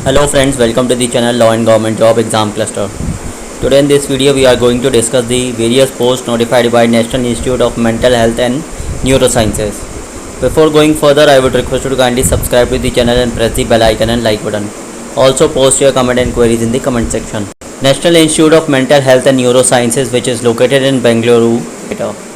Hello friends, welcome to the channel Law and Government Job Exam Cluster. Today in this video we are going to discuss the various posts notified by National Institute of Mental Health and Neurosciences. Before going further, I would request you to kindly subscribe to the channel and press the bell icon and like button. Also post your comment and queries in the comment section. National Institute of Mental Health and Neurosciences, which is located in Bengaluru.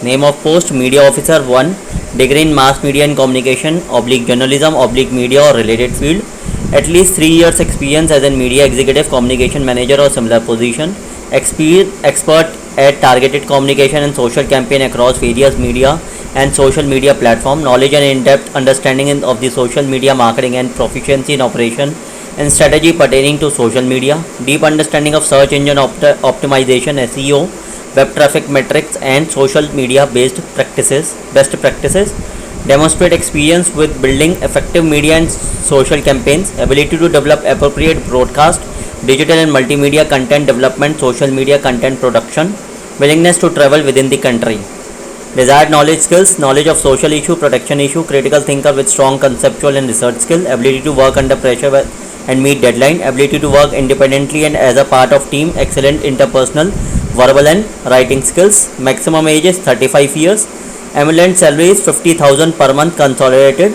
Name of post: Media Officer 1, degree in Mass Media and Communication / Journalism / Media or related field. At least 3 years experience as a media executive, communication manager or similar position. Expert at targeted communication and social campaign across various media and social media platform. Knowledge and in-depth understanding of the social media marketing and proficiency in operation and strategy pertaining to social media. Deep understanding of search engine optimization, SEO, web traffic metrics and social media best practices. Demonstrate experience with building effective media and social campaigns. Ability to develop appropriate broadcast, digital and multimedia content development, social media content production. Willingness to travel within the country. Desired knowledge skills: knowledge of social issue, protection issue, critical thinker with strong conceptual and research skill. Ability to work under pressure and meet deadline. Ability to work independently and as a part of team. Excellent interpersonal, verbal and writing skills. Maximum age is 35 years. Equivalent salary is 50,000 per month consolidated.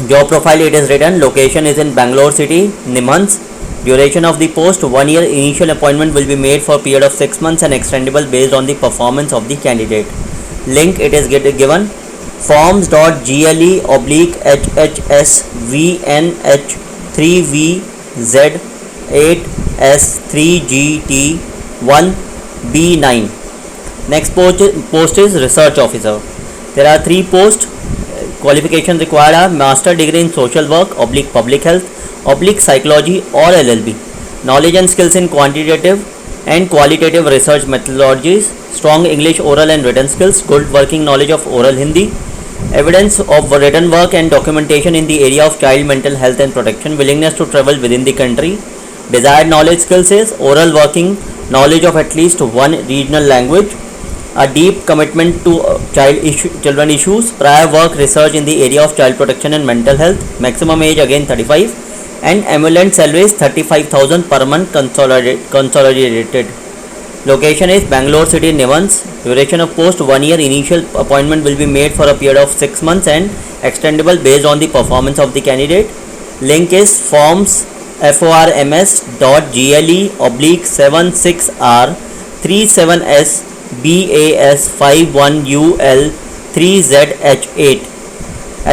Job profile: it is written. Location is in Bangalore city, Nimans. Duration of the post: 1 year. Initial appointment will be made for a period of 6 months and extendable based on the performance of the candidate. Link: it is given. Forms.GLE/HHS-VNH3VZ8S3GT1B9. Next post is research officer. There are 3 posts. Qualification required are master degree in social work / public health / psychology or LLB. Knowledge and skills in quantitative and qualitative research methodologies. Strong English oral and written skills. Good working knowledge of oral Hindi. Evidence of written work and documentation in the area of child mental health and protection. Willingness to travel within the country. Desired knowledge skills is oral working knowledge of at least one regional language. A deep commitment to children issues. Prior work research in the area of child protection and mental health. Maximum age again 35 and equivalent salary is 35,000 per month consolidated. Location is Bangalore city, Nimans. Duration of post: 1 year. Initial appointment will be made for a period of 6 months and extendable based on the performance of the candidate. Link is forms FORMS.GLE/76R371SBAS51UL3ZH8.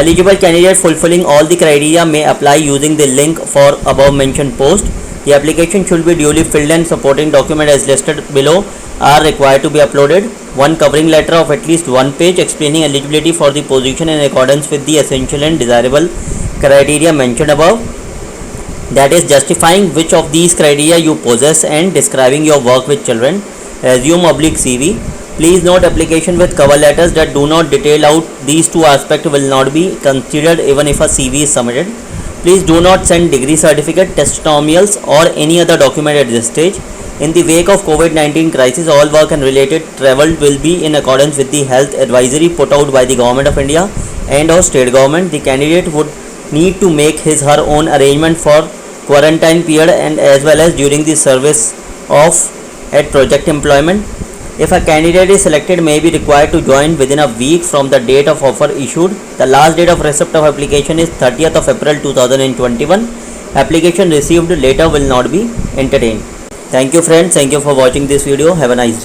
Eligible candidate fulfilling all the criteria may apply using the link for above mentioned post. The application should be duly filled and supporting document as listed below are required to be uploaded. One covering letter of at least 1 page explaining eligibility for the position in accordance with the essential and desirable criteria mentioned above, that is justifying which of these criteria you possess and describing your work with children. Resume / CV. Please note, application with cover letters that do not detail out these 2 aspects will not be considered even if a CV is submitted. Please do not send degree certificate, testimonials or any other document at this stage. In the wake of COVID-19 crisis, all work and related travel will be in accordance with the health advisory put out by the Government of India and or state government. The candidate would need to make her own arrangement for quarantine period and as well as during the service of at project employment. If a candidate is selected, may be required to join within a week from the date of offer issued. The last date of receipt of application is 30th of April 2021. Application received later will not be entertained. Thank you friends. Thank you for watching this video. Have a nice day.